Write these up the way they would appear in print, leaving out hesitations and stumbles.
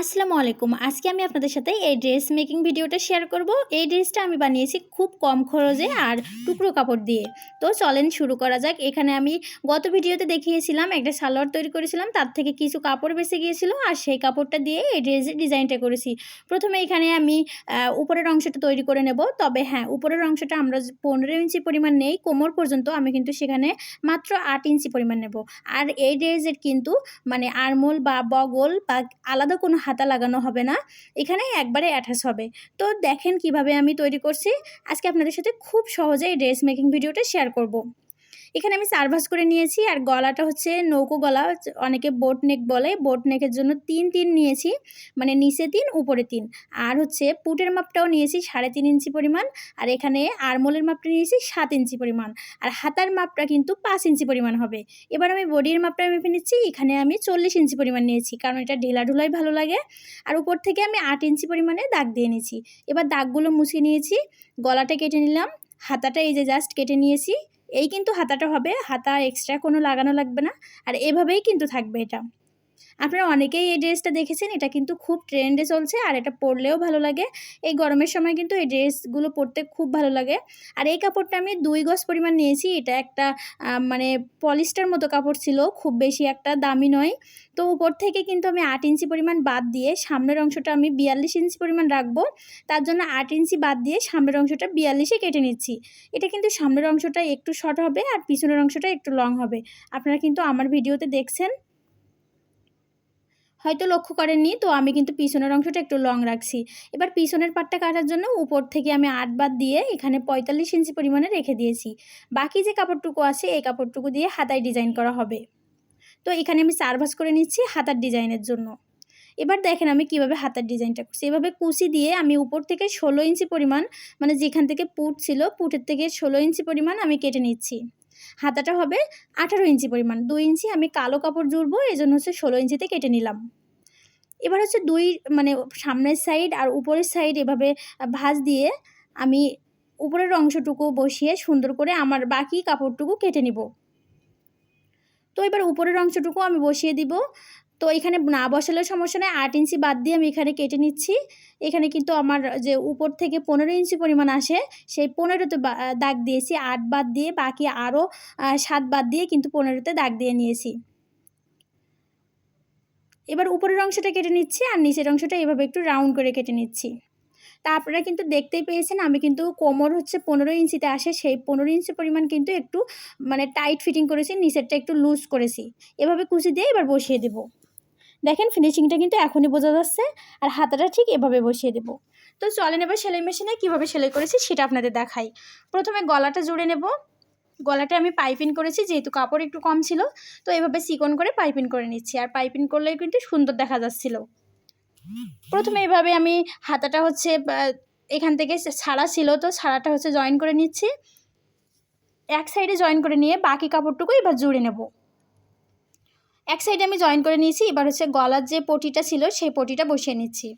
আসসালামু আলাইকুম। আজকে আমি আপনাদের সাথে এই ড্রেস মেকিং ভিডিওটা শেয়ার করব। এই ড্রেসটা আমি বানিয়েছি খুব কম খরচে আর টুকরো কাপড় দিয়ে। তো চলেন শুরু করা যাক। এখানে আমি গত ভিডিওতে দেখিয়েছিলাম একটা সালোয়ার তৈরি করেছিলাম, তার থেকে কিছু কাপড় বেঁচে গিয়েছিল আর সেই কাপড়টা দিয়ে এই ড্রেসের ডিজাইনটা করেছি। প্রথমে এখানে আমি উপরের অংশটা তৈরি করে নেব। তবে হ্যাঁ, উপরের অংশটা আমরা 15 ইঞ্চি পরিমাণ নেই, কোমর পর্যন্ত আমি কিন্তু সেখানে মাত্র 8 ইঞ্চি পরিমাণ নেব। আর এই ড্রেসের কিন্তু মানে আরমোল বা বগল বা আলাদা কোনো হাতা লাগানো হবে না, এখানে একবারে অ্যাটাচ হবে। তো দেখেন কিভাবে আমি তৈরি করছি। আজকে আপনাদের সাথে খুব সহজে এই ড্রেস মেকিং ভিডিওটা শেয়ার করব। এখানে আমি সার্ভাস করে নিয়েছি আর গলাটা হচ্ছে নৌকো গলা, অনেকে বোট নেক বলে। বোট নেকের জন্য 3 নিয়েছি, মানে নিচে 3 উপরে 3। আর হচ্ছে পুটের মাপটাও নিয়েছি 3.5 ইঞ্চি পরিমাণ। আর এখানে আরমোলের মাপটা নিয়েছি 7 ইঞ্চি পরিমাণ। আর হাতার মাপটা কিন্তু 5 ইঞ্চি পরিমাণ হবে। এবার আমি বডির মাপটা মেপে নিচ্ছি। এখানে আমি 40 ইঞ্চি পরিমাণ নিয়েছি, কারণ এটা ঢিলাঢুলাই ভালো লাগে। আর উপর থেকে আমি 8 ইঞ্চি পরিমাণে দাগ দিয়ে নিয়েছি। এবার দাগগুলো মুছিয়ে নিয়েছি, গলাটা কেটে নিলাম, হাতাটা এই যে জাস্ট কেটে নিয়েছি। এই কিন্তু হাতাটা হবে, হাতা এক্সট্রা কোনো লাগানো লাগবে না। আর এভাবেই কিন্তু থাকবে এটা। আপনারা অনেকেই এই ড্রেসটা দেখেছেন, এটা কিন্তু খুব ট্রেন্ডে চলছে আর এটা পরলেও ভালো লাগে। এই গরমের সময় কিন্তু এই ড্রেসগুলো পরতে খুব ভালো লাগে। আর এই কাপড়টা আমি 2 গজ পরিমাণ নিয়েছি। এটা একটা মানে পলিস্টার মতো কাপড় ছিল, খুব বেশি একটা দামি নয়। তো উপর থেকে কিন্তু আমি 8 ইঞ্চি পরিমাণ বাদ দিয়ে সামনের অংশটা আমি 42 ইঞ্চি পরিমাণ রাখবো। তার জন্য 8 ইঞ্চি বাদ দিয়ে সামনের অংশটা 42-এ কেটে নিচ্ছি। এটা কিন্তু সামনের অংশটা একটু শর্ট হবে আর পিছনের অংশটা একটু লং হবে। আপনারা কিন্তু আমার ভিডিওতে দেখছেন, হয়তো লক্ষ্য করেননি, তো আমি কিন্তু পিছনের অংশটা একটু লং রাখছি। এবার পিছনের পাটটা কাটার জন্য উপর থেকে আমি 8 বাদ দিয়ে এখানে 45 ইঞ্চি পরিমাণে রেখে দিয়েছি। বাকি যে কাপড়টুকু আছে এই কাপড়টুকু দিয়ে হাতায় ডিজাইন করা হবে। তো এখানে আমি 4 ভাঁজ করে নিচ্ছি হাতার ডিজাইনের জন্য। এবার দেখেন আমি কিভাবে হাতার ডিজাইনটা করছি। এভাবে কুচি দিয়ে আমি উপর থেকে 16 ইঞ্চি পরিমাণ, মানে যেখান থেকে পুট ছিল পুটের থেকে 16 ইঞ্চি পরিমাণ আমি কেটে নিচ্ছি। হাতাটা হবে 18 ইঞ্চি পরিমাণ। 2 ইঞ্চি আমি কালো কাপড় জুড়বো, এজন্য হচ্ছে 16 ইঞ্চিতে কেটে নিলাম। এবার হচ্ছে মানে সামনের সাইড আর উপরের সাইড এভাবে ভাঁজ দিয়ে আমি উপরের অংশটুকু বসিয়ে সুন্দর করে আমার বাকি কাপড়টুকু কেটে নিব। তো এবার উপরের অংশটুকু আমি বসিয়ে দিব। তো এখানে না বসালেও সমস্যা নেই, 8 ইঞ্চি বাদ দিয়ে আমি এখানে কেটে নিচ্ছি। এখানে কিন্তু আমার যে উপর থেকে 15 ইঞ্চি পরিমাণ আসে, সেই 15তে দাগ দিয়েছি। 8 বাদ দিয়ে বাকি আরও 7 বাদ দিয়ে কিন্তু 15তে দাগ দিয়ে নিয়েছি। এবার উপরের অংশটা কেটে নিচ্ছি আর নিচের অংশটা এভাবে একটু রাউন্ড করে কেটে নিচ্ছি। তা আপনারা কিন্তু দেখতেই পেয়েছেন আমি কিন্তু কোমর হচ্ছে 15 ইঞ্চিতে আসে, সেই 15 ইঞ্চি পরিমাণ কিন্তু একটু মানে টাইট ফিটিং করেছি, নিচেরটা একটু লুজ করেছি। এভাবে কুচি দিয়ে এবার বসিয়ে দেব। দেখেন ফিনিশিংটা কিন্তু এখনই বোঝা যাচ্ছে। আর হাতাটা ঠিক এভাবে বসিয়ে দেব। তো চলেন এবার সেলাই মেশিনে কীভাবে সেলাই করেছি সেটা আপনাদের দেখাই। প্রথমে গলাটা জুড়ে নেব। গলাটা আমি পাইপিং করেছি, যেহেতু কাপড় একটু কম ছিল, তো এভাবে চিকন করে পাইপিং করে নিচ্ছি। আর পাইপিং করলেই কিন্তু সুন্দর দেখা যাচ্ছিল। প্রথমে এভাবে আমি হাতাটা হচ্ছে এখান থেকে ছাড়া ছিল, তো ছাড়াটা হচ্ছে জয়েন করে নিচ্ছি। এক সাইডে জয়েন করে নিয়ে বাকি কাপড়টুকু এবার জুড়ে নেব। এক সাইডে আমি জয়েন করে নিয়েছি। এবার হচ্ছে গলার যে পটিটা ছিল সেই পটিটা বসিয়ে নিচ্ছি।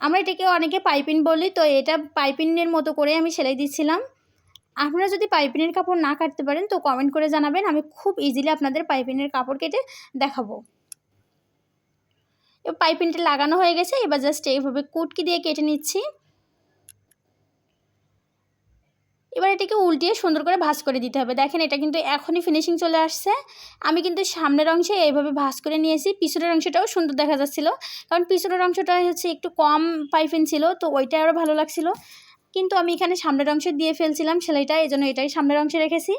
আমরা এটাকে অনেকে পাইপিং বলি, তো এটা পাইপিংয়ের মতো করে আমি সেলাই দিচ্ছিলাম। আপনারা যদি পাইপিংয়ের কাপড় না কাটতে পারেন তো কমেন্ট করে জানাবেন, আমি খুব ইজিলি আপনাদের পাইপিংয়ের কাপড় কেটে দেখাবো। এবার পাইপিংটা লাগানো হয়ে গেছে, এবার জাস্ট এইভাবে কুটকি দিয়ে কেটে নিচ্ছি। এবার এটাকে উল্টিয়ে সুন্দর করে ভাঁজ করে দিতে হবে। দেখেন এটা কিন্তু এখনই ফিনিশিং চলে আসছে। আমি কিন্তু সামনের অংশে এইভাবে ভাঁজ করে নিয়েছি, পিছনের অংশটাও সুন্দর দেখা যাচ্ছিলো, কারণ পিছনের অংশটা হচ্ছে একটু কম পাইপিং ছিল, তো ওইটা আরও ভালো লাগছিলো। কিন্তু আমি এখানে সামনের অংশে দিয়ে ফেলছিলাম সেলাইটা, এই জন্য এটাই সামনের অংশে রেখেছি।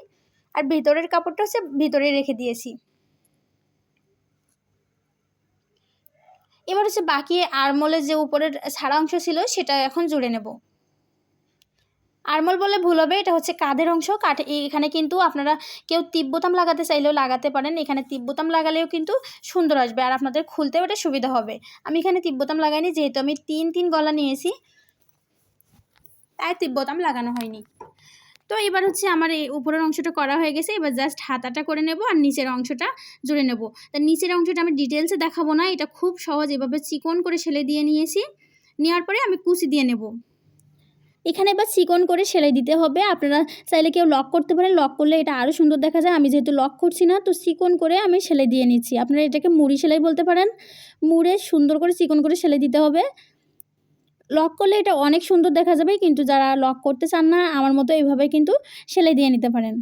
আর ভিতরের কাপড়টা হচ্ছে ভিতরে রেখে দিয়েছি। এবার হচ্ছে বাকি আরমোলের যে উপরের ছাড়া অংশ ছিল সেটা এখন জুড়ে নেব। আরমোল বলে ভুল হবে, এটা হচ্ছে কাঁধের অংশ। এখানে কিন্তু আপনারা কেউ টিপ বোতাম লাগাতে চাইলেও লাগাতে পারেন। এখানে টিপ বোতাম লাগালেও কিন্তু সুন্দর আসবে আর আপনাদের খুলতেও এটা সুবিধা হবে। আমি এখানে টিপ বোতাম লাগাইনি, যেহেতু আমি 3 গলা নিয়েছি তাই টিপ বোতাম লাগানো হয়নি। তো এবার হচ্ছে আমার এই উপরের অংশটা করা হয়ে গেছে। এবার জাস্ট হাতাটা করে নেব আর নিচের অংশটা জুড়ে নেব। তা নিচের অংশটা আমি ডিটেলসে দেখাবো না, এটা খুব সহজ। এভাবে চিকন করে সেলাই দিয়ে নিয়েছি, নেওয়ার পরে আমি কুচি দিয়ে নেব। এখানে এবার চিকন করে সেলাই দিতে হবে। আপনারা চাইলে কেউ লক করতে পারেন, লক করলে এটা আরও সুন্দর দেখা যায়। আমি যেহেতু লক করছি না, তো চিকন করে আমি সেলাই দিয়ে নিচ্ছি। আপনারা এটাকে মুড়ি সেলাই বলতে পারেন। মুড়ে সুন্দর করে চিকন করে সেলাই দিতে হবে। লক করলে এটা অনেক সুন্দর দেখা যাবে, কিন্তু যারা লক করতে চান না আমার মতো এইভাবে কিন্তু সেলাই দিয়ে নিতে পারেন।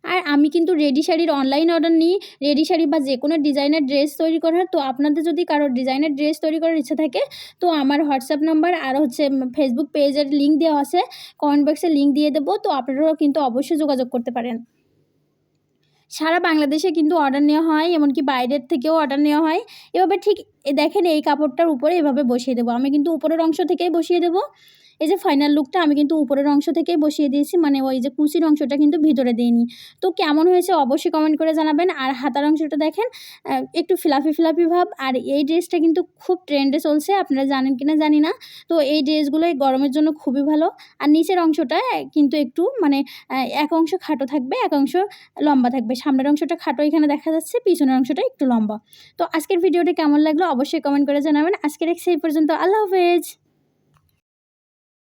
আর আমি কিন্তু রেডি শাড়ির অনলাইন অর্ডার নিই, রেডি শাড়ি বা যে কোনো ডিজাইনার ড্রেস তৈরি করার। তো আপনাদের যদি কারোর ডিজাইনার ড্রেস তৈরি করার ইচ্ছা থাকে, তো আমার হোয়াটসঅ্যাপ নাম্বার আর হচ্ছে ফেসবুক পেজের লিঙ্ক দেওয়া আছে, কমেন্ট বক্সে লিঙ্ক দিয়ে দেবো। তো আপনারাও কিন্তু অবশ্যই যোগাযোগ করতে পারেন। সারা বাংলাদেশে কিন্তু অর্ডার নেওয়া হয়, এমনকি বাইরের থেকেও অর্ডার নেওয়া হয়। এভাবে ঠিক দেখেন এই কাপড়টার উপরে এভাবে বসিয়ে দেবো। আমি কিন্তু উপরের অংশ থেকেই বসিয়ে দেবো। এই যে ফাইনাল লুকটা আমি কিন্তু উপরের অংশ থেকেই বসিয়ে দিয়েছি, মানে ওই যে কুচির অংশটা কিন্তু ভিতরে দিইনি। তো কেমন হয়েছে অবশ্যই কমেন্ট করে জানাবেন। আর হাতার অংশটা দেখেন একটু ফ্লাফি ফ্লাফি ভাব। আর এই ড্রেসটা কিন্তু খুব ট্রেন্ডে চলছে, আপনারা জানেন কিনা জানি না। তো এই ড্রেসগুলো এই গরমের জন্য খুবই ভালো। আর নিচের অংশটা কিন্তু একটু মানে এক অংশ খাটো থাকবে, এক অংশ লম্বা থাকবে। সামনের অংশটা খাটো এখানে দেখা যাচ্ছে, পিছনের অংশটা একটু লম্বা। তো আজকের ভিডিওটা কেমন লাগলো অবশ্যই কমেন্ট করে জানাবেন। আজকের এই পর্যন্ত, আল্লাহ হাফেজ।